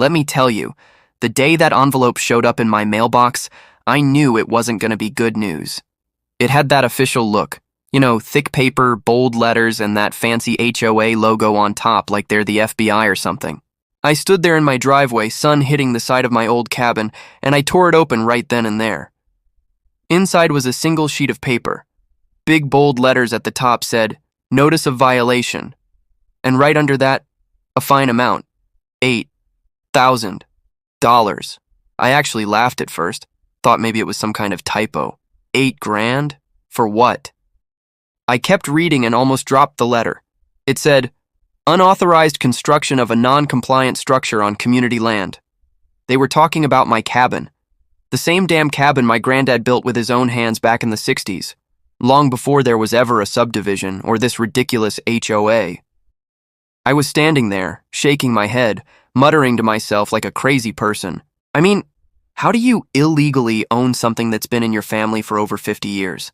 Let me tell you, the day that envelope showed up in my mailbox, I knew it wasn't going to be good news. It had that official look. You know, thick paper, bold letters, and that fancy HOA logo on top like they're the FBI or something. I stood there in my driveway, sun hitting the side of my old cabin, and I tore it open right then and there. Inside was a single sheet of paper. Big bold letters at the top said, "Notice of violation." And right under that, a fine amount, $8,000. I actually laughed at first, thought maybe it was some kind of typo. $8,000? For what? I kept reading and almost dropped the letter. It said, "Unauthorized construction of a non-compliant structure on community land." They were talking about my cabin. The same damn cabin my granddad built with his own hands back in the 60s, long before there was ever a subdivision or this ridiculous HOA. I was standing there, shaking my head, muttering to myself like a crazy person. I mean, how do you illegally own something that's been in your family for over 50 years?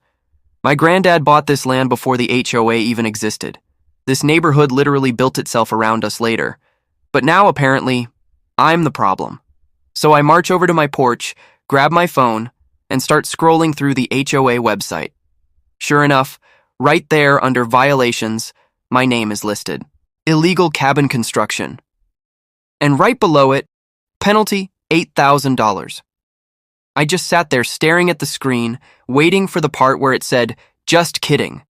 My granddad bought this land before the HOA even existed. This neighborhood literally built itself around us later. But now, apparently, I'm the problem. So I march over to my porch, grab my phone, and start scrolling through the HOA website. Sure enough, right there under violations, my name is listed. Illegal cabin construction. And right below it, penalty $8,000. I just sat there staring at the screen, waiting for the part where it said, "Just kidding."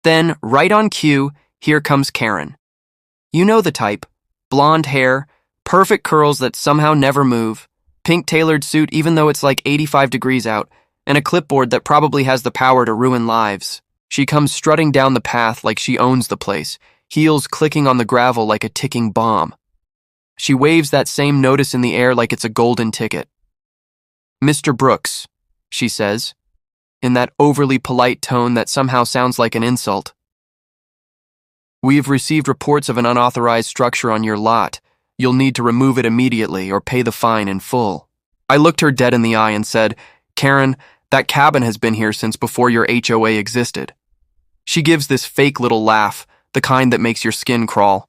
Then, right on cue, here comes Karen. You know the type. Blonde hair, perfect curls that somehow never move, pink tailored suit even though it's like 85 degrees out, and a clipboard that probably has the power to ruin lives. She comes strutting down the path like she owns the place, heels clicking on the gravel like a ticking bomb. She waves that same notice in the air like it's a golden ticket. "Mr. Brooks," she says, in that overly polite tone that somehow sounds like an insult. "We have received reports of an unauthorized structure on your lot. You'll need to remove it immediately or pay the fine in full." I looked her dead in the eye and said, "Karen, that cabin has been here since before your HOA existed." She gives this fake little laugh, the kind that makes your skin crawl.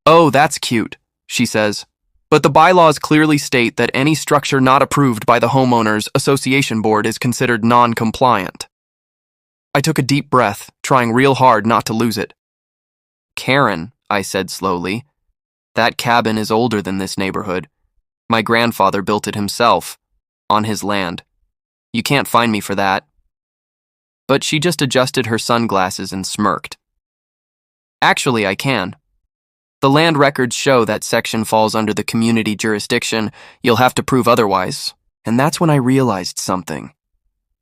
"Oh, that's cute," she says. "But the bylaws clearly state that any structure not approved by the Homeowners Association Board is considered non-compliant." I took a deep breath, trying real hard not to lose it. "Karen," I said slowly, "that cabin is older than this neighborhood. My grandfather built it himself, on his land. You can't find me for that." But she just adjusted her sunglasses and smirked. "Actually, I can. The land records show that section falls under the community jurisdiction. You'll have to prove otherwise." And that's when I realized something.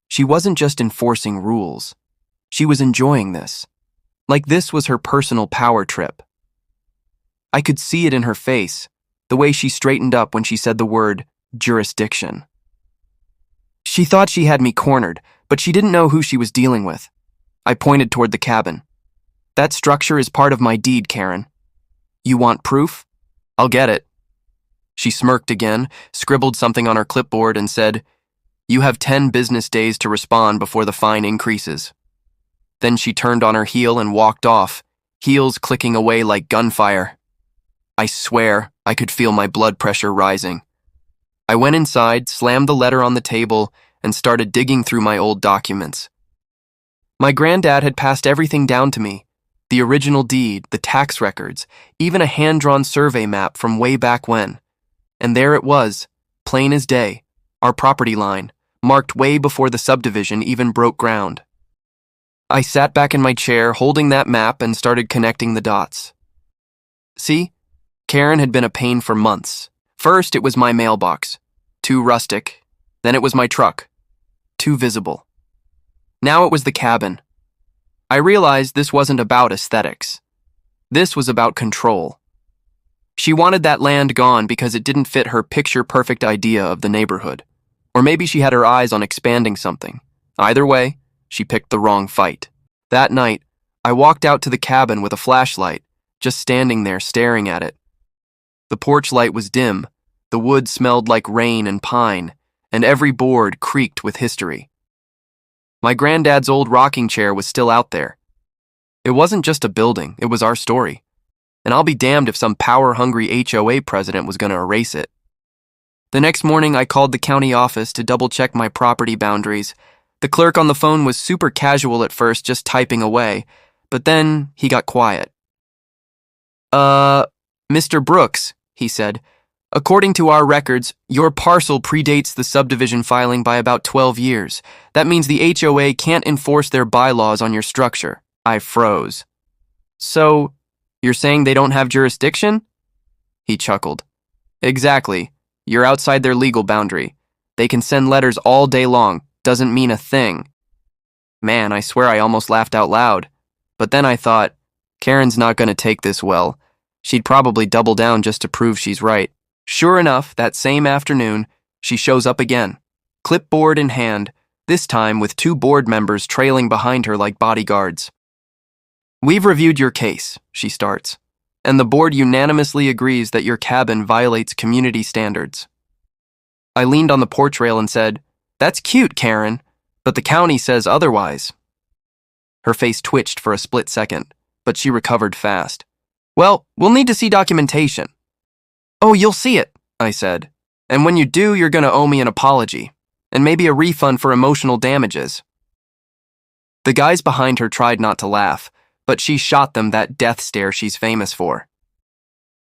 She wasn't just enforcing rules. She was enjoying this. Like this was her personal power trip. I could see it in her face, the way she straightened up when she said the word jurisdiction. She thought she had me cornered, but she didn't know who she was dealing with. I pointed toward the cabin. "That structure is part of my deed, Karen. You want proof? I'll get it." She smirked again, scribbled something on her clipboard, and said, "You have 10 business days to respond before the fine increases." Then she turned on her heel and walked off, heels clicking away like gunfire. I swear I could feel my blood pressure rising. I went inside, slammed the letter on the table, and started digging through my old documents. My granddad had passed everything down to me. The original deed, the tax records, even a hand-drawn survey map from way back when. And there it was, plain as day, our property line, marked way before the subdivision even broke ground. I sat back in my chair, holding that map, and started connecting the dots. See, Karen had been a pain for months. First, it was my mailbox, too rustic. Then it was my truck, too visible. Now it was the cabin. I realized this wasn't about aesthetics. This was about control. She wanted that land gone because it didn't fit her picture-perfect idea of the neighborhood. Or maybe she had her eyes on expanding something. Either way, she picked the wrong fight. That night, I walked out to the cabin with a flashlight, just standing there staring at it. The porch light was dim, the wood smelled like rain and pine, and every board creaked with history. My granddad's old rocking chair was still out there. It wasn't just a building, it was our story. and I'll be damned if some power-hungry HOA president was going to erase it. The next morning, I called the county office to double-check my property boundaries. The clerk on the phone was super casual at first, just typing away, but then he got quiet. Mr. Brooks, he said, according to our records, your parcel predates the subdivision filing by about 12 years. That means the HOA can't enforce their bylaws on your structure. I froze. So, you're saying they don't have jurisdiction? He chuckled. Exactly. You're outside their legal boundary. They can send letters all day long. Doesn't mean a thing. Man, I swear I almost laughed out loud. But then I thought, Karen's not going to take this well. She'd probably double down just to prove she's right. Sure enough, that same afternoon, she shows up again, clipboard in hand, this time with 2 board members trailing behind her like bodyguards. We've reviewed your case, she starts, and the board unanimously agrees that your cabin violates community standards. I leaned on the porch rail and said, That's cute, Karen, but the county says otherwise. Her face twitched for a split second, but she recovered fast. Well, we'll need to see documentation. Oh, you'll see it, I said. And when you do, you're going to owe me an apology, and maybe a refund for emotional damages. The guys behind her tried not to laugh, but she shot them that death stare she's famous for.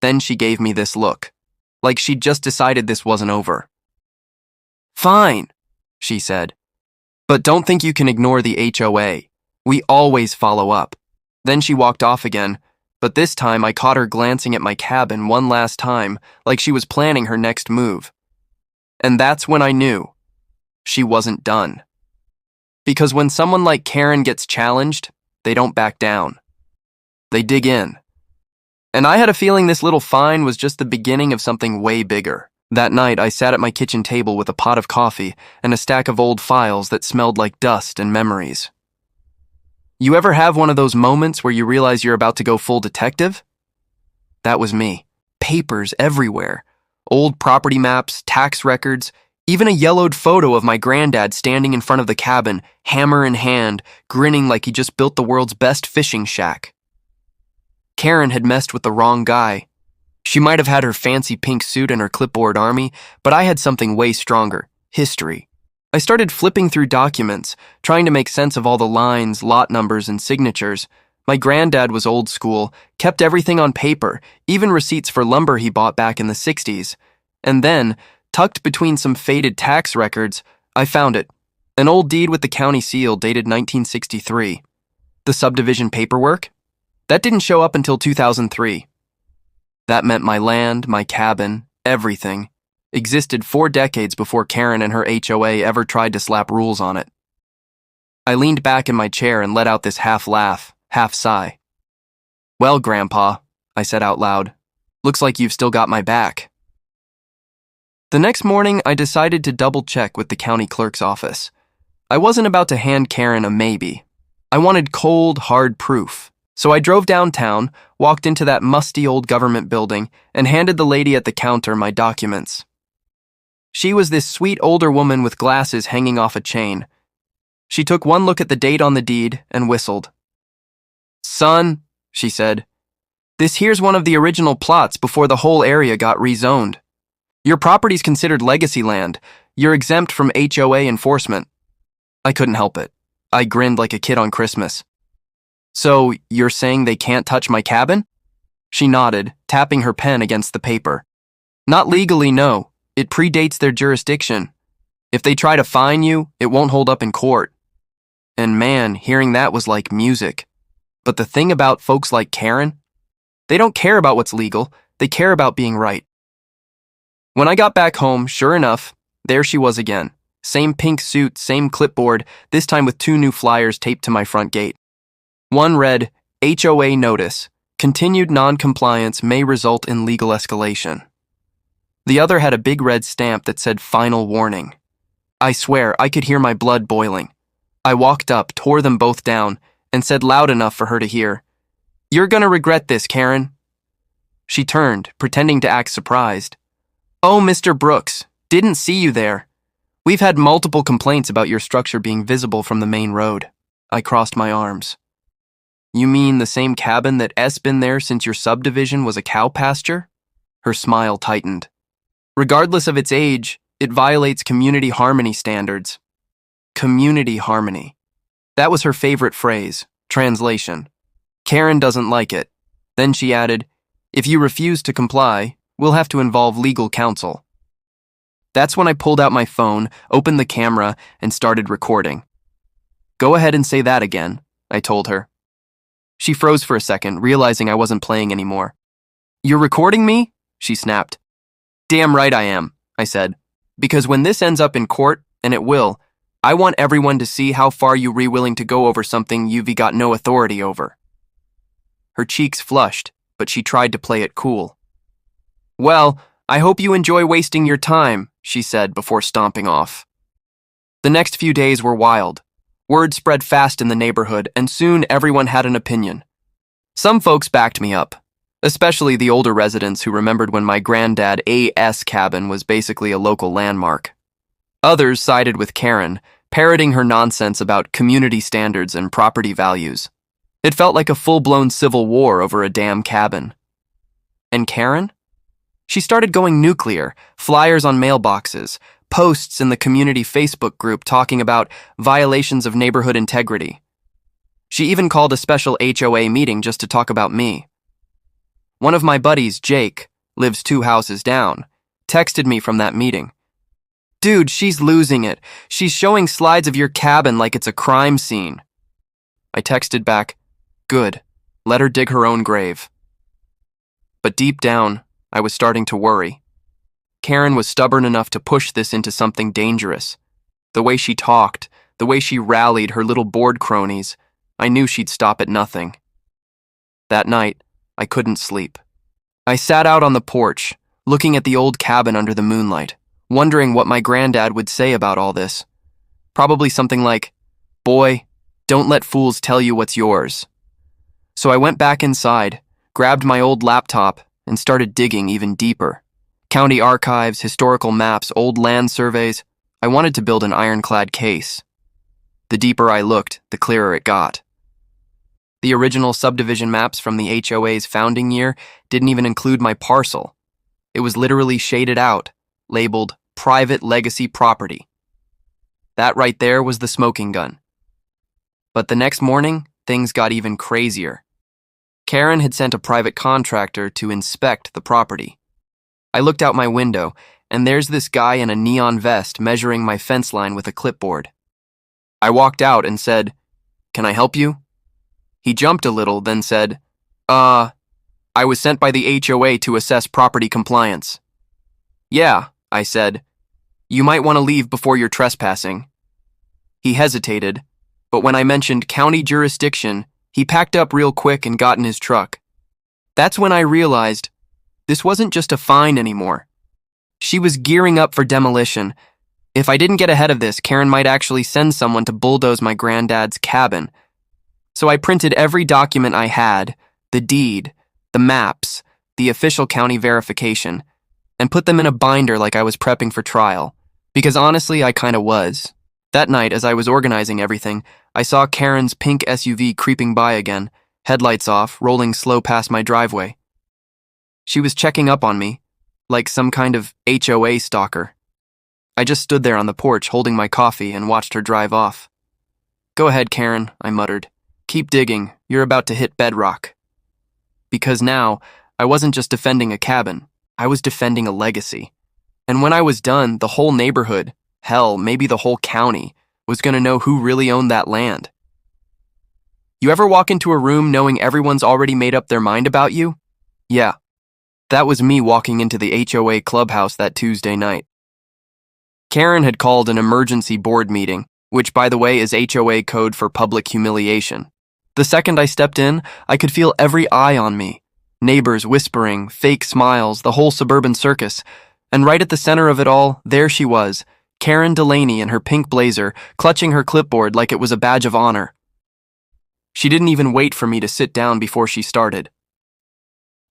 Then she gave me this look, like she'd just decided this wasn't over. Fine, she said. But don't think you can ignore the HOA. We always follow up. Then she walked off again, but this time I caught her glancing at my cabin one last time, like she was planning her next move. And that's when I knew she wasn't done. Because when someone like Karen gets challenged, they don't back down. They dig in. And I had a feeling this little fine was just the beginning of something way bigger. That night, I sat at my kitchen table with a pot of coffee and a stack of old files that smelled like dust and memories. You ever have one of those moments where you realize you're about to go full detective? That was me. Papers everywhere. Old property maps, tax records, even a yellowed photo of my granddad standing in front of the cabin, hammer in hand, grinning like he just built the world's best fishing shack. Karen had messed with the wrong guy. She might have had her fancy pink suit and her clipboard army, but I had something way stronger: history. I started flipping through documents, trying to make sense of all the lines, lot numbers, and signatures. My granddad was old school, kept everything on paper, even receipts for lumber he bought back in the 60s. And then, tucked between some faded tax records, I found it. An old deed with the county seal dated 1963. The subdivision paperwork? That didn't show up until 2003. That meant my land, my cabin, everything existed 4 decades before Karen and her HOA ever tried to slap rules on it. I leaned back in my chair and let out this half laugh, half sigh. Well, Grandpa, I said out loud, looks like you've still got my back. The next morning, I decided to double-check with the county clerk's office. I wasn't about to hand Karen a maybe. I wanted cold, hard proof. So I drove downtown, walked into that musty old government building, and handed the lady at the counter my documents. She was this sweet older woman with glasses hanging off a chain. She took one look at the date on the deed and whistled. Son, she said, this here's one of the original plots before the whole area got rezoned. Your property's considered legacy land. You're exempt from HOA enforcement. I couldn't help it. I grinned like a kid on Christmas. So, you're saying they can't touch my cabin? She nodded, tapping her pen against the paper. Not legally, no. It predates their jurisdiction. If they try to fine you, it won't hold up in court. And man, hearing that was like music. But the thing about folks like Karen, they don't care about what's legal, they care about being right. When I got back home, sure enough, there she was again. Same pink suit, same clipboard, this time with 2 new flyers taped to my front gate. One read, HOA notice, continued non-compliance may result in legal escalation. The other had a big red stamp that said final warning. I swear, I could hear my blood boiling. I walked up, tore them both down, and said loud enough for her to hear, You're gonna regret this, Karen. She turned, pretending to act surprised. Oh, Mr. Brooks, didn't see you there. We've had multiple complaints about your structure being visible from the main road. I crossed my arms. You mean the same cabin that S been there since your subdivision was a cow pasture? Her smile tightened. Regardless of its age, it violates community harmony standards. Community harmony. That was her favorite phrase. Translation. Karen doesn't like it. Then she added, if you refuse to comply, we'll have to involve legal counsel. That's when I pulled out my phone, opened the camera, and started recording. Go ahead and say that again, I told her. She froze for a second, realizing I wasn't playing anymore. You're recording me? She snapped. Damn right I am, I said. Because when this ends up in court, and it will, I want everyone to see how far you're willing to go over something you've got no authority over. Her cheeks flushed, but she tried to play it cool. Well, I hope you enjoy wasting your time, she said before stomping off. The next few days were wild. Word spread fast in the neighborhood, and soon everyone had an opinion. Some folks backed me up, especially the older residents who remembered when my granddad A.S. cabin was basically a local landmark. Others sided with Karen, parroting her nonsense about community standards and property values. It felt like a full-blown civil war over a damn cabin. And Karen? She started going nuclear, flyers on mailboxes, posts in the community Facebook group talking about violations of neighborhood integrity. She even called a special HOA meeting just to talk about me. One of my buddies, Jake, lives 2 houses down, texted me from that meeting. Dude, she's losing it. She's showing slides of your cabin like it's a crime scene. I texted back, good, let her dig her own grave. But deep down, I was starting to worry. Karen was stubborn enough to push this into something dangerous. The way she talked, the way she rallied her little board cronies, I knew she'd stop at nothing. That night, I couldn't sleep. I sat out on the porch, looking at the old cabin under the moonlight, wondering what my granddad would say about all this. Probably something like, boy, don't let fools tell you what's yours. So I went back inside, grabbed my old laptop, and started digging even deeper. County archives, historical maps, old land surveys. I wanted to build an ironclad case. The deeper I looked, the clearer it got. The original subdivision maps from the HOA's founding year didn't even include my parcel. It was literally shaded out, labeled private legacy property. That right there was the smoking gun. But the next morning, things got even crazier. Karen had sent a private contractor to inspect the property. I looked out my window, and there's this guy in a neon vest measuring my fence line with a clipboard. I walked out and said, "Can I help you?" He jumped a little, then said, I was sent by the HOA to assess property compliance." "Yeah," I said. "You might want to leave before you're trespassing." He hesitated, but when I mentioned county jurisdiction, he packed up real quick and got in his truck. That's when I realized this wasn't just a fine anymore. She was gearing up for demolition. If I didn't get ahead of this, Karen might actually send someone to bulldoze my granddad's cabin. So I printed every document I had, the deed, the maps, the official county verification, and put them in a binder like I was prepping for trial. Because honestly, I kinda was. That night, as I was organizing everything, I saw Karen's pink SUV creeping by again, headlights off, rolling slow past my driveway. She was checking up on me, like some kind of HOA stalker. I just stood there on the porch holding my coffee and watched her drive off. "Go ahead, Karen," I muttered. "Keep digging, you're about to hit bedrock." Because now, I wasn't just defending a cabin, I was defending a legacy. And when I was done, the whole neighborhood, hell, maybe the whole county, was going to know who really owned that land. You ever walk into a room knowing everyone's already made up their mind about you? Yeah, that was me walking into the HOA clubhouse that Tuesday night. Karen had called an emergency board meeting, which, by the way, is HOA code for public humiliation. The second I stepped in, I could feel every eye on me. Neighbors whispering, fake smiles, the whole suburban circus. And right at the center of it all, there she was, Karen Delaney in her pink blazer, clutching her clipboard like it was a badge of honor. She didn't even wait for me to sit down before she started.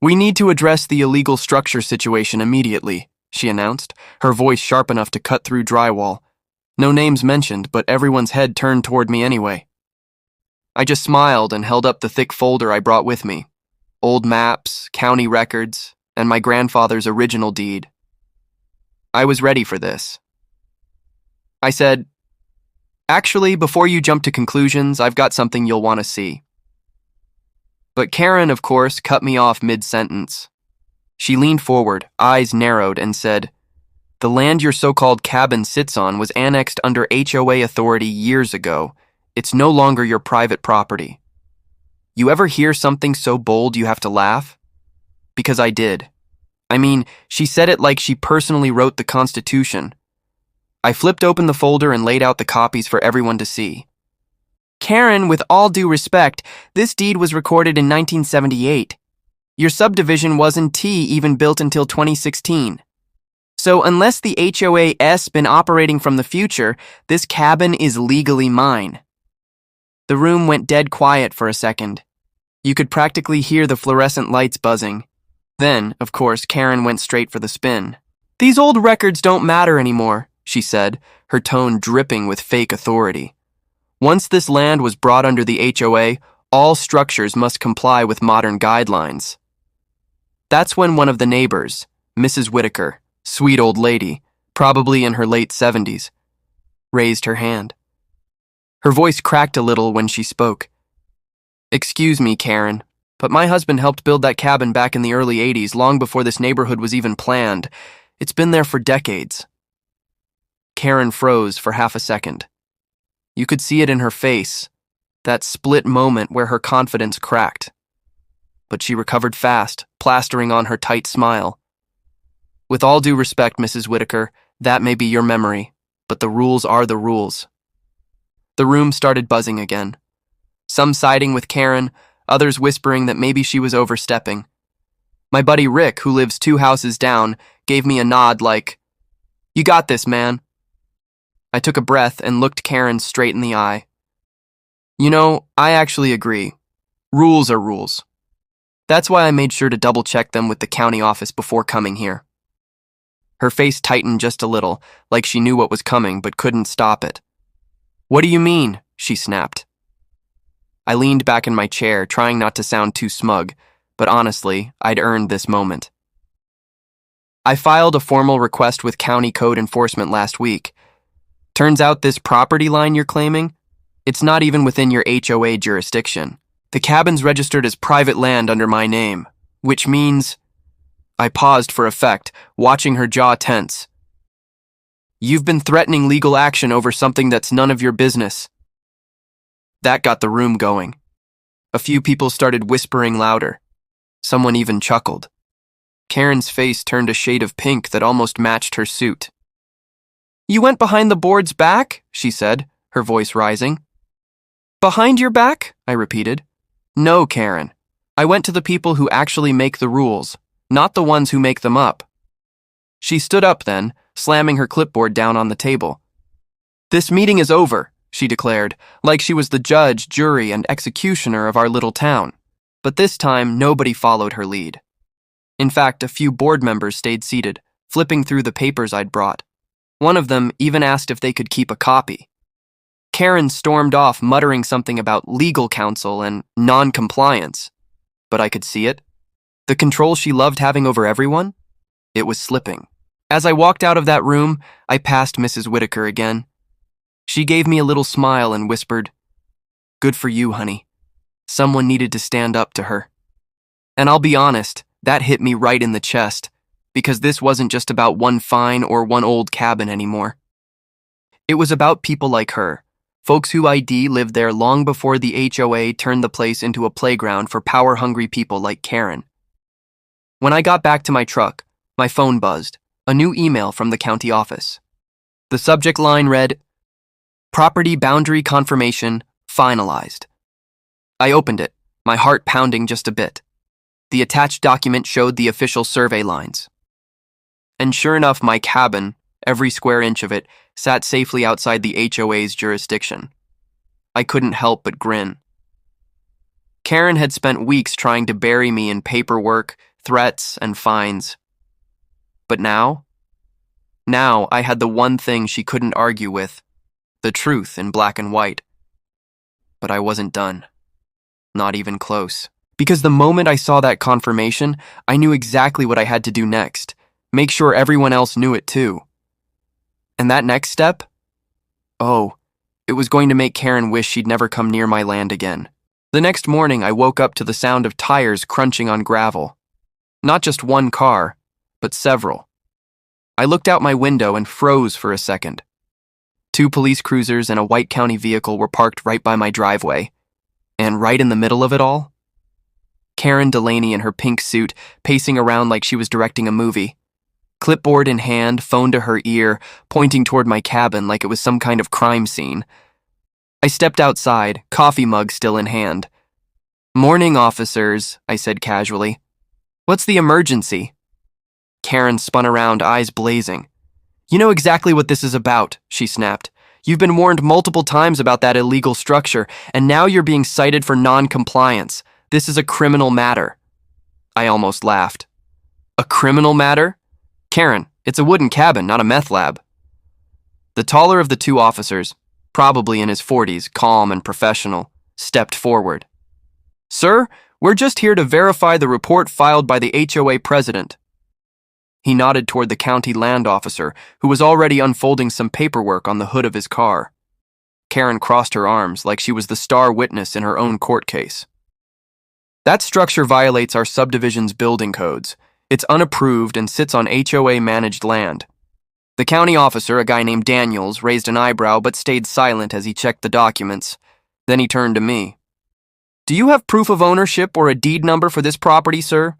"We need to address the illegal structure situation immediately," she announced, her voice sharp enough to cut through drywall. No names mentioned, but everyone's head turned toward me anyway. I just smiled and held up the thick folder I brought with me. Old maps, county records, and my grandfather's original deed. I was ready for this. I said, "Actually, before you jump to conclusions, I've got something you'll want to see." But Karen, of course, cut me off mid-sentence. She leaned forward, eyes narrowed, and said, "The land your so-called cabin sits on was annexed under HOA authority years ago. It's no longer your private property." You ever hear something so bold you have to laugh? Because I did. I mean, she said it like she personally wrote the Constitution. I flipped open the folder and laid out the copies for everyone to see. "Karen, with all due respect, this deed was recorded in 1978. Your subdivision wasn't even built until 2016. So unless the HOA's been operating from the future, this cabin is legally mine." The room went dead quiet for a second. You could practically hear the fluorescent lights buzzing. Then, of course, Karen went straight for the spin. "These old records don't matter anymore," she said, her tone dripping with fake authority. "Once this land was brought under the HOA, all structures must comply with modern guidelines." That's when one of the neighbors, Mrs. Whitaker, sweet old lady, probably in her late 70s, raised her hand. Her voice cracked a little when she spoke. "Excuse me, Karen, but my husband helped build that cabin back in the early 80s, long before this neighborhood was even planned. It's been there for decades." Karen froze for half a second. You could see it in her face, that split moment where her confidence cracked. But she recovered fast, plastering on her tight smile. "With all due respect, Mrs. Whitaker, that may be your memory, but the rules are the rules." The room started buzzing again. Some siding with Karen, others whispering that maybe she was overstepping. My buddy Rick, who lives 2 houses down, gave me a nod like, "You got this, man." I took a breath and looked Karen straight in the eye. "You know, I actually agree. Rules are rules. That's why I made sure to double-check them with the county office before coming here." Her face tightened just a little, like she knew what was coming but couldn't stop it. "What do you mean?" she snapped. I leaned back in my chair, trying not to sound too smug, but honestly, I'd earned this moment. "I filed a formal request with county code enforcement last week. Turns out this property line you're claiming, it's not even within your HOA jurisdiction. The cabin's registered as private land under my name, which means..." I paused for effect, watching her jaw tense. "You've been threatening legal action over something that's none of your business." That got the room going. A few people started whispering louder. Someone even chuckled. Karen's face turned a shade of pink that almost matched her suit. "You went behind the board's back?" she said, her voice rising. "Behind your back?" I repeated. "No, Karen. I went to the people who actually make the rules, not the ones who make them up." She stood up then, slamming her clipboard down on the table. "This meeting is over," she declared, like she was the judge, jury, and executioner of our little town. But this time, nobody followed her lead. In fact, a few board members stayed seated, flipping through the papers I'd brought. One of them even asked if they could keep a copy. Karen stormed off, muttering something about legal counsel and non-compliance. But I could see it. The control she loved having over everyone? It was slipping. As I walked out of that room, I passed Mrs. Whitaker again. She gave me a little smile and whispered, "Good for you, honey. Someone needed to stand up to her." And I'll be honest, that hit me right in the chest, because this wasn't just about one fine or one old cabin anymore. It was about people like her, folks who lived there long before the HOA turned the place into a playground for power-hungry people like Karen. When I got back to my truck, my phone buzzed, a new email from the county office. The subject line read, "Property boundary confirmation finalized." I opened it, my heart pounding just a bit. The attached document showed the official survey lines. And sure enough, my cabin, every square inch of it, sat safely outside the HOA's jurisdiction. I couldn't help but grin. Karen had spent weeks trying to bury me in paperwork, threats, and fines. But now I had the one thing she couldn't argue with, the truth in black and white. But I wasn't done. Not even close. Because the moment I saw that confirmation, I knew exactly what I had to do next. Make sure everyone else knew it too. And that next step? Oh, it was going to make Karen wish she'd never come near my land again. The next morning, I woke up to the sound of tires crunching on gravel. Not just one car, but several. I looked out my window and froze for a second. 2 police cruisers and a white county vehicle were parked right by my driveway. And right in the middle of it all, Karen Delaney in her pink suit, pacing around like she was directing a movie. Clipboard in hand, phone to her ear, pointing toward my cabin like it was some kind of crime scene. I stepped outside, coffee mug still in hand. "Morning, officers," I said casually. "What's the emergency?" Karen spun around, eyes blazing. "You know exactly what this is about," she snapped. "You've been warned multiple times about that illegal structure, and now you're being cited for non-compliance. This is a criminal matter." I almost laughed. "A criminal matter? Karen, it's a wooden cabin, not a meth lab." The taller of the 2 officers, probably in his 40s, calm and professional, stepped forward. "Sir, we're just here to verify the report filed by the HOA president." He nodded toward the county land officer, who was already unfolding some paperwork on the hood of his car. Karen crossed her arms like she was the star witness in her own court case. "That structure violates our subdivision's building codes. It's unapproved and sits on HOA-managed land." The county officer, a guy named Daniels, raised an eyebrow but stayed silent as he checked the documents. Then he turned to me. "Do you have proof of ownership or a deed number for this property, sir?"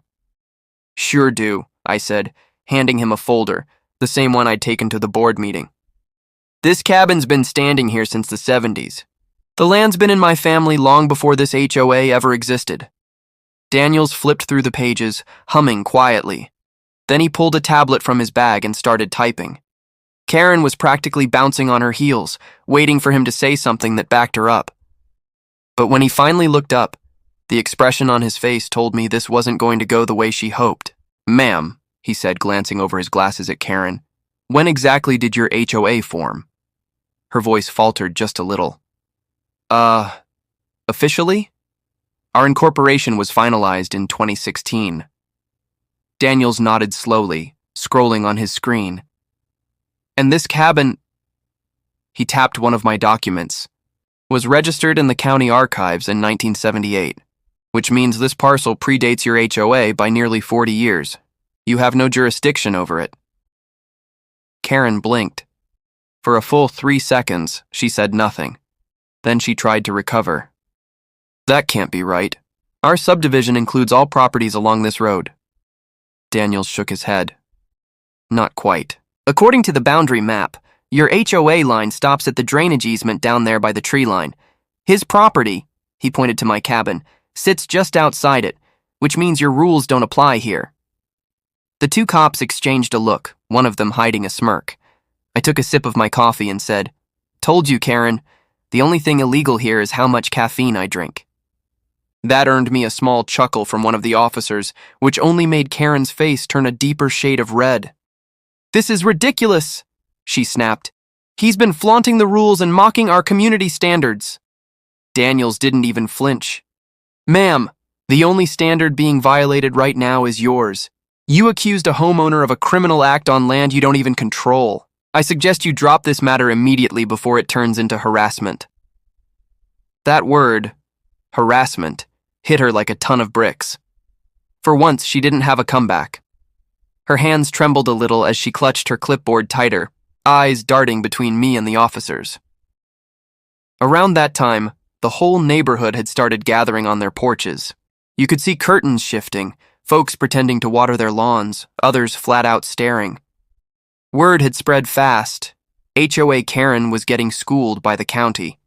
"Sure do," I said, handing him a folder, the same one I'd taken to the board meeting. "This cabin's been standing here since the 70s. The land's been in my family long before this HOA ever existed." Daniels flipped through the pages, humming quietly. Then he pulled a tablet from his bag and started typing. Karen was practically bouncing on her heels, waiting for him to say something that backed her up. But when he finally looked up, the expression on his face told me this wasn't going to go the way she hoped. "Ma'am," he said, glancing over his glasses at Karen, "when exactly did your HOA form?" Her voice faltered just a little. Officially? Our incorporation was finalized in 2016. Daniels nodded slowly, scrolling on his screen. "And this cabin," he tapped one of my documents, "was registered in the county archives in 1978, which means this parcel predates your HOA by nearly 40 years. You have no jurisdiction over it." Karen blinked. For a full 3 seconds, she said nothing. Then she tried to recover. "That can't be right. Our subdivision includes all properties along this road." Daniels shook his head. "Not quite. According to the boundary map, your HOA line stops at the drainage easement down there by the tree line. His property," he pointed to my cabin, "sits just outside it, which means your rules don't apply here." The 2 cops exchanged a look, one of them hiding a smirk. I took a sip of my coffee and said, "Told you, Karen. The only thing illegal here is how much caffeine I drink." That earned me a small chuckle from one of the officers, which only made Karen's face turn a deeper shade of red. "This is ridiculous," she snapped. "He's been flaunting the rules and mocking our community standards." Daniels didn't even flinch. "Ma'am, the only standard being violated right now is yours. You accused a homeowner of a criminal act on land you don't even control. I suggest you drop this matter immediately before it turns into harassment." That word, harassment, hit her like a ton of bricks. For once, she didn't have a comeback. Her hands trembled a little as she clutched her clipboard tighter, eyes darting between me and the officers. Around that time, the whole neighborhood had started gathering on their porches. You could see curtains shifting, folks pretending to water their lawns, others flat out staring. Word had spread fast. HOA Karen was getting schooled by the county.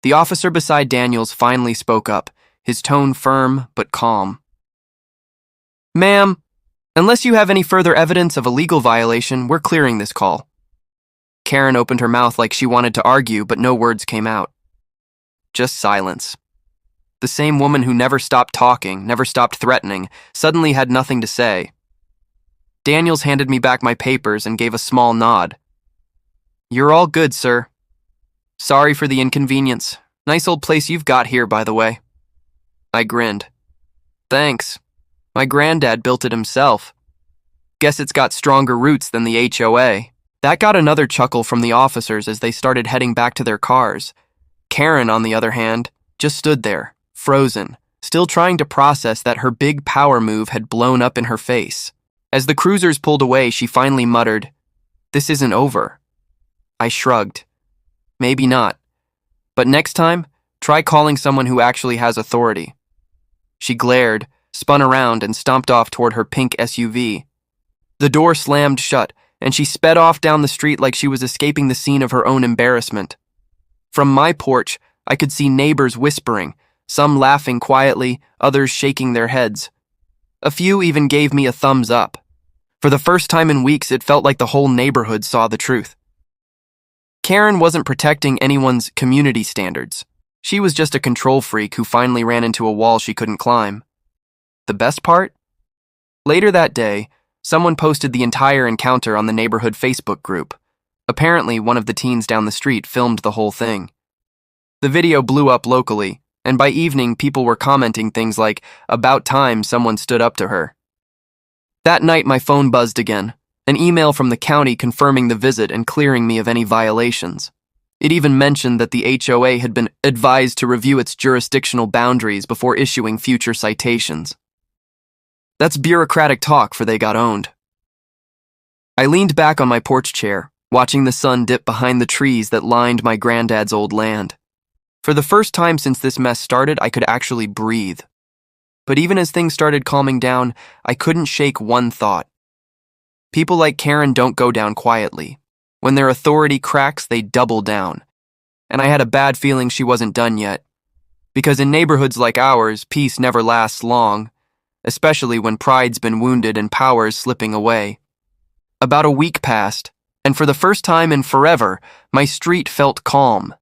The officer beside Daniels finally spoke up, his tone firm but calm. "Ma'am, unless you have any further evidence of a legal violation, we're clearing this call." Karen opened her mouth like she wanted to argue, but no words came out. Just silence. The same woman who never stopped talking, never stopped threatening, suddenly had nothing to say. Daniels handed me back my papers and gave a small nod. "You're all good, sir. Sorry for the inconvenience. Nice old place you've got here, by the way. I grinned. Thanks. My granddad built it himself. Guess it's got stronger roots than the HOA. That got another chuckle from the officers as they started heading back to their cars. Karen, on the other hand, just stood there, frozen, still trying to process that her big power move had blown up in her face. As the cruisers pulled away, she finally muttered, "This isn't over." I shrugged. Maybe not. But next time, try calling someone who actually has authority. She glared, spun around, and stomped off toward her pink SUV. The door slammed shut, and she sped off down the street like she was escaping the scene of her own embarrassment. From my porch, I could see neighbors whispering, some laughing quietly, others shaking their heads. A few even gave me a thumbs up. For the first time in weeks, it felt like the whole neighborhood saw the truth. Karen wasn't protecting anyone's community standards. She was just a control freak who finally ran into a wall she couldn't climb. The best part? Later that day, someone posted the entire encounter on the neighborhood Facebook group. Apparently, one of the teens down the street filmed the whole thing. The video blew up locally, and by evening, people were commenting things like, "About time someone stood up to her." That night, my phone buzzed again, an email from the county confirming the visit and clearing me of any violations. It even mentioned that the HOA had been advised to review its jurisdictional boundaries before issuing future citations. That's bureaucratic talk for they got owned. I leaned back on my porch chair, watching the sun dip behind the trees that lined my granddad's old land. For the first time since this mess started, I could actually breathe. But even as things started calming down, I couldn't shake one thought. People like Karen don't go down quietly. When their authority cracks, they double down. And I had a bad feeling she wasn't done yet. Because in neighborhoods like ours, peace never lasts long, especially when pride's been wounded and power's slipping away. About a week passed, and for the first time in forever, my street felt calm.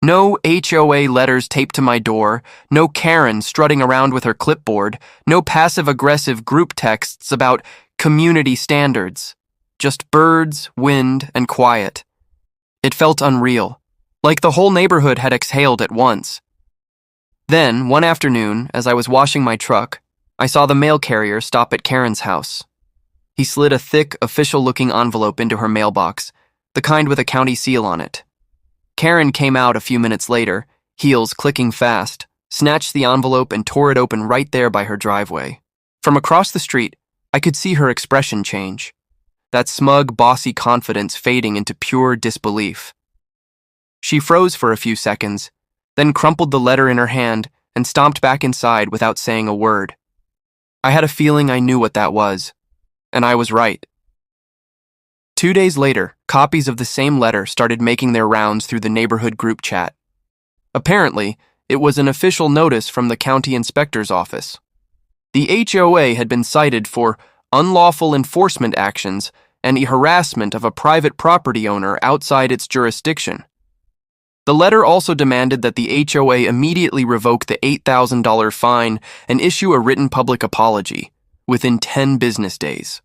No HOA letters taped to my door, no Karen strutting around with her clipboard, no passive-aggressive group texts about community standards. Just birds, wind, and quiet. It felt unreal, like the whole neighborhood had exhaled at once. Then, one afternoon, as I was washing my truck, I saw the mail carrier stop at Karen's house. He slid a thick, official-looking envelope into her mailbox, the kind with a county seal on it. Karen came out a few minutes later, heels clicking fast, snatched the envelope and tore it open right there by her driveway. From across the street, I could see her expression change. That smug, bossy confidence fading into pure disbelief. She froze for a few seconds, then crumpled the letter in her hand and stomped back inside without saying a word. I had a feeling I knew what that was, and I was right. 2 days later, copies of the same letter started making their rounds through the neighborhood group chat. Apparently, it was an official notice from the county inspector's office. The HOA had been cited for unlawful enforcement actions and the harassment of a private property owner outside its jurisdiction. The letter also demanded that the HOA immediately revoke the $8,000 fine and issue a written public apology within 10 business days.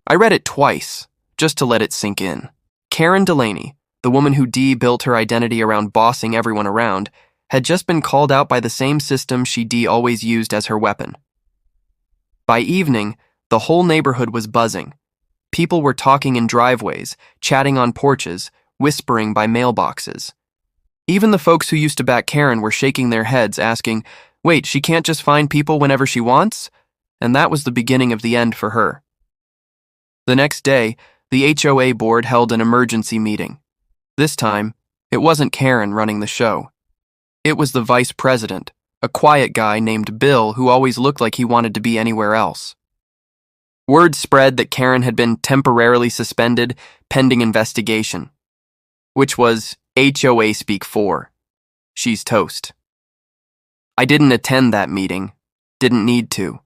I read it twice, just to let it sink in. Karen Delaney, the woman who Dee built her identity around bossing everyone around, had just been called out by the same system Dee always used as her weapon. By evening, the whole neighborhood was buzzing. People were talking in driveways, chatting on porches, whispering by mailboxes. Even the folks who used to back Karen were shaking their heads, asking, "Wait, she can't just find people whenever she wants?" And that was the beginning of the end for her. The next day, the HOA board held an emergency meeting. This time, it wasn't Karen running the show. It was the vice president, a quiet guy named Bill who always looked like he wanted to be anywhere else. Word spread that Karen had been temporarily suspended pending investigation, which was HOA speak for. She's toast. I didn't attend that meeting. Didn't need to.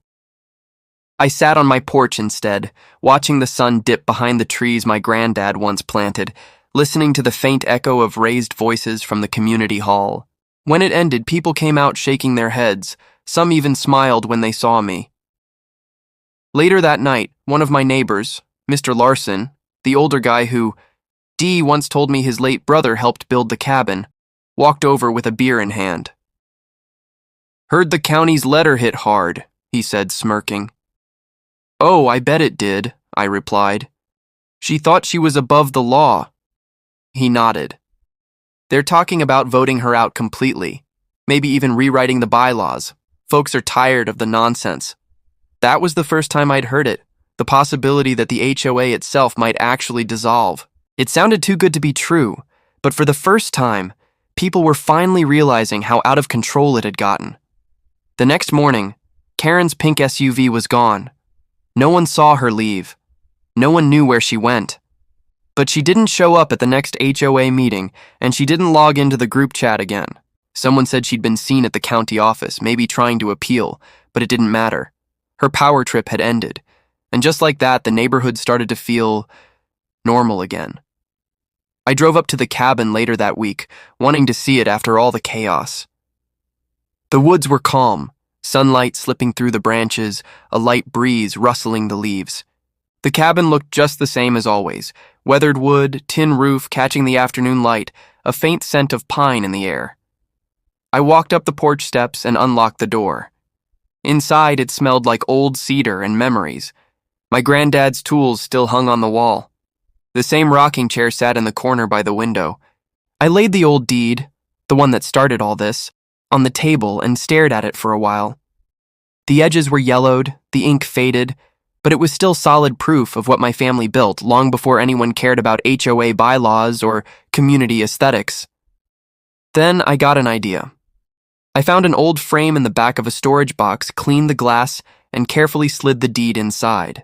I sat on my porch instead, watching the sun dip behind the trees my granddad once planted, listening to the faint echo of raised voices from the community hall. When it ended, people came out shaking their heads. Some even smiled when they saw me. Later that night, one of my neighbors, Mr. Larson, the older guy who Dee once told me his late brother helped build the cabin, walked over with a beer in hand. "Heard the county's letter hit hard," he said, smirking. "Oh, I bet it did," I replied. "She thought she was above the law." He nodded. "They're talking about voting her out completely, maybe even rewriting the bylaws. Folks are tired of the nonsense." That was the first time I'd heard it, the possibility that the HOA itself might actually dissolve. It sounded too good to be true, but for the first time, people were finally realizing how out of control it had gotten. The next morning, Karen's pink SUV was gone. No one saw her leave. No one knew where she went. But she didn't show up at the next HOA meeting, and she didn't log into the group chat again. Someone said she'd been seen at the county office, maybe trying to appeal, but it didn't matter. Her power trip had ended, and just like that, the neighborhood started to feel normal again. I drove up to the cabin later that week, wanting to see it after all the chaos. The woods were calm, sunlight slipping through the branches, a light breeze rustling the leaves. The cabin looked just the same as always, weathered wood, tin roof catching the afternoon light, a faint scent of pine in the air. I walked up the porch steps and unlocked the door. Inside, it smelled like old cedar and memories. My granddad's tools still hung on the wall. The same rocking chair sat in the corner by the window. I laid the old deed, the one that started all this, on the table and stared at it for a while. The edges were yellowed, the ink faded, but it was still solid proof of what my family built long before anyone cared about HOA bylaws or community aesthetics. Then I got an idea. I found an old frame in the back of a storage box, cleaned the glass, and carefully slid the deed inside.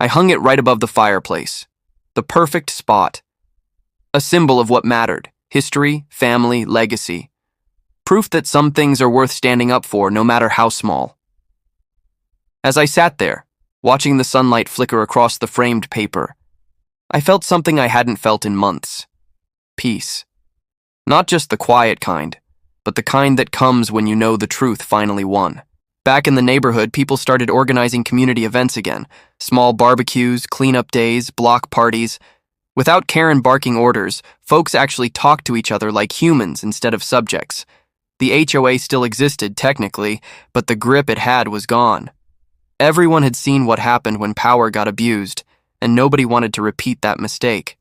I hung it right above the fireplace. The perfect spot. A symbol of what mattered: history, family, legacy. Proof that some things are worth standing up for, no matter how small. As I sat there, watching the sunlight flicker across the framed paper, I felt something I hadn't felt in months. Peace. Not just the quiet kind, but the kind that comes when you know the truth finally won. Back in the neighborhood, people started organizing community events again. Small barbecues, cleanup days, block parties. Without Karen barking orders, folks actually talked to each other like humans instead of subjects. The HOA still existed, technically, but the grip it had was gone. Everyone had seen what happened when power got abused, and nobody wanted to repeat that mistake.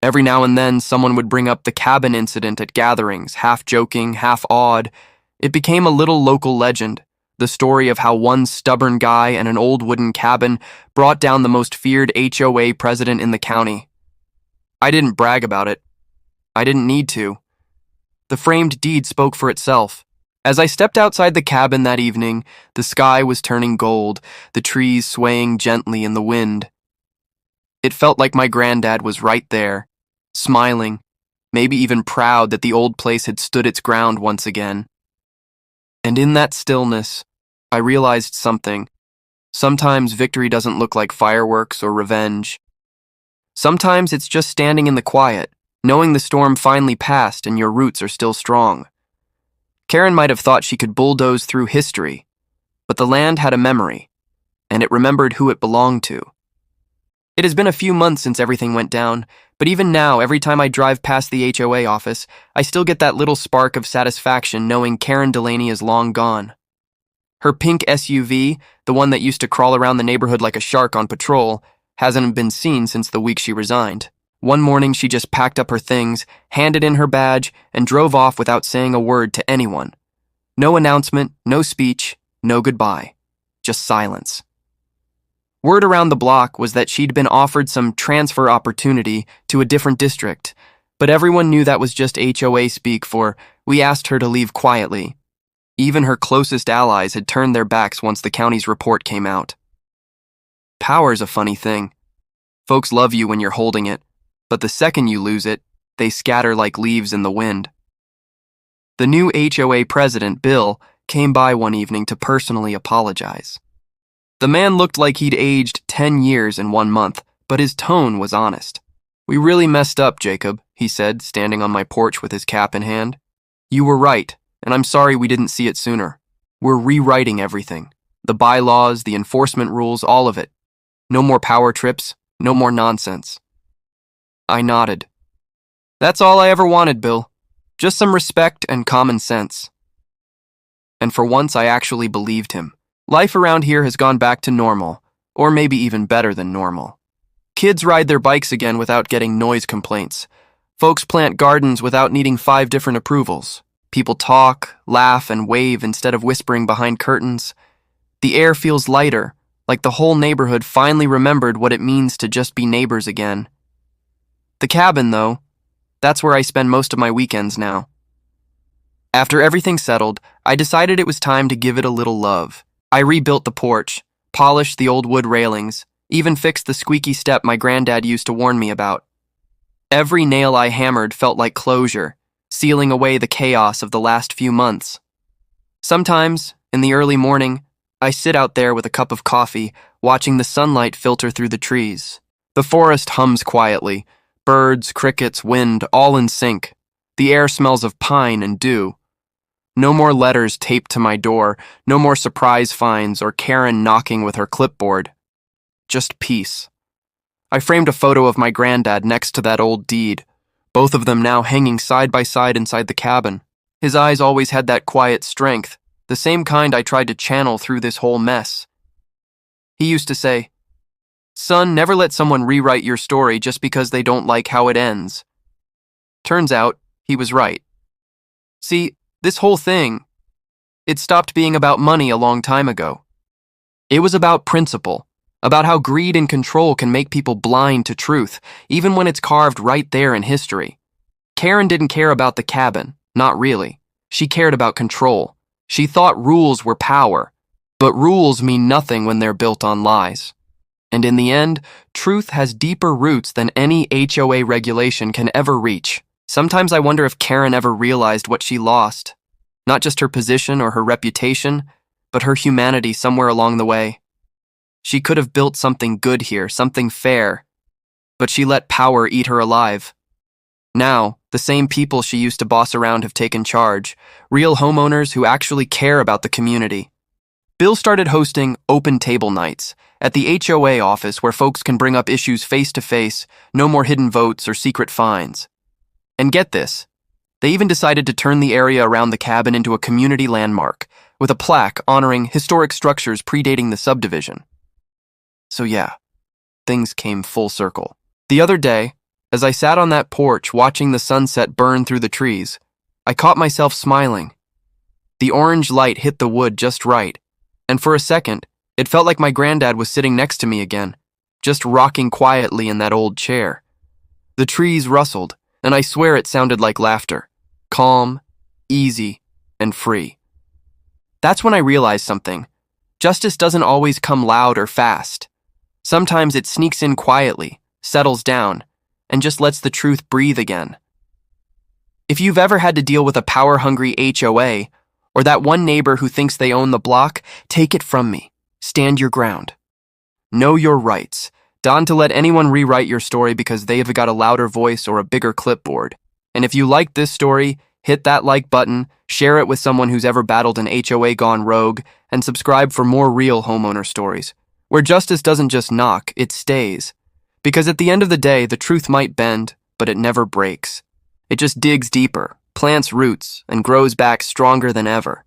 Every now and then, someone would bring up the cabin incident at gatherings, half joking, half awed. It became a little local legend. The story of how one stubborn guy in an old wooden cabin brought down the most feared HOA president in the county. I didn't brag about it. I didn't need to. The framed deed spoke for itself. As I stepped outside the cabin that evening, the sky was turning gold, the trees swaying gently in the wind. It felt like my granddad was right there, smiling, maybe even proud that the old place had stood its ground once again. And in that stillness, I realized something. Sometimes victory doesn't look like fireworks or revenge. Sometimes it's just standing in the quiet, knowing the storm finally passed and your roots are still strong. Karen might have thought she could bulldoze through history, but the land had a memory, and it remembered who it belonged to. It has been a few months since everything went down, but even now, every time I drive past the HOA office, I still get that little spark of satisfaction knowing Karen Delaney is long gone. Her pink SUV, the one that used to crawl around the neighborhood like a shark on patrol, hasn't been seen since the week she resigned. One morning, she just packed up her things, handed in her badge, and drove off without saying a word to anyone. No announcement, no speech, no goodbye. Just silence. Word around the block was that she'd been offered some transfer opportunity to a different district, but everyone knew that was just HOA speak for, "We asked her to leave quietly." Even her closest allies had turned their backs once the county's report came out. Power's a funny thing. Folks love you when you're holding it, but the second you lose it, they scatter like leaves in the wind. The new HOA president, Bill, came by one evening to personally apologize. The man looked like he'd aged 10 years in 1 month, but his tone was honest. "We really messed up, Jacob," he said, standing on my porch with his cap in hand. "You were right, and I'm sorry we didn't see it sooner. We're rewriting everything. The bylaws, the enforcement rules, all of it. No more power trips, no more nonsense." I nodded. "That's all I ever wanted, Bill. Just some respect and common sense. And for once, I actually believed him. Life around here has gone back to normal, or maybe even better than normal. Kids ride their bikes again without getting noise complaints. Folks plant gardens without needing 5 different approvals. People talk, laugh, and wave instead of whispering behind curtains. The air feels lighter, like the whole neighborhood finally remembered what it means to just be neighbors again. The cabin, though, that's where I spend most of my weekends now. After everything settled, I decided it was time to give it a little love. I rebuilt the porch, polished the old wood railings, even fixed the squeaky step my granddad used to warn me about. Every nail I hammered felt like closure, sealing away the chaos of the last few months. Sometimes, in the early morning, I sit out there with a cup of coffee, watching the sunlight filter through the trees. The forest hums quietly, birds, crickets, wind, all in sync. The air smells of pine and dew. No more letters taped to my door, no more surprise finds or Karen knocking with her clipboard. Just peace. I framed a photo of my granddad next to that old deed, both of them now hanging side by side inside the cabin. His eyes always had that quiet strength, the same kind I tried to channel through this whole mess. He used to say, "Son, never let someone rewrite your story just because they don't like how it ends." Turns out, he was right. See, this whole thing, it stopped being about money a long time ago. It was about principle, about how greed and control can make people blind to truth, even when it's carved right there in history. Karen didn't care about the cabin, not really. She cared about control. She thought rules were power, but rules mean nothing when they're built on lies. And in the end, truth has deeper roots than any HOA regulation can ever reach. Sometimes I wonder if Karen ever realized what she lost. Not just her position or her reputation, but her humanity somewhere along the way. She could have built something good here, something fair, but she let power eat her alive. Now, the same people she used to boss around have taken charge, real homeowners who actually care about the community. Bill started hosting open table nights at the HOA office where folks can bring up issues face to face, no more hidden votes or secret fines. And get this, they even decided to turn the area around the cabin into a community landmark, with a plaque honoring historic structures predating the subdivision. So yeah, things came full circle. The other day, as I sat on that porch watching the sunset burn through the trees, I caught myself smiling. The orange light hit the wood just right, and for a second, it felt like my granddad was sitting next to me again, just rocking quietly in that old chair. The trees rustled, and I swear it sounded like laughter. Calm, easy, and free. That's when I realized something. Justice doesn't always come loud or fast. Sometimes it sneaks in quietly, settles down, and just lets the truth breathe again. If you've ever had to deal with a power-hungry HOA, or that one neighbor who thinks they own the block, take it from me. Stand your ground. Know your rights. Don't let anyone rewrite your story because they've got a louder voice or a bigger clipboard. And if you like this story, hit that like button, share it with someone who's ever battled an HOA gone rogue, and subscribe for more real homeowner stories, where justice doesn't just knock, it stays. Because at the end of the day, the truth might bend, but it never breaks. It just digs deeper, plants roots, and grows back stronger than ever.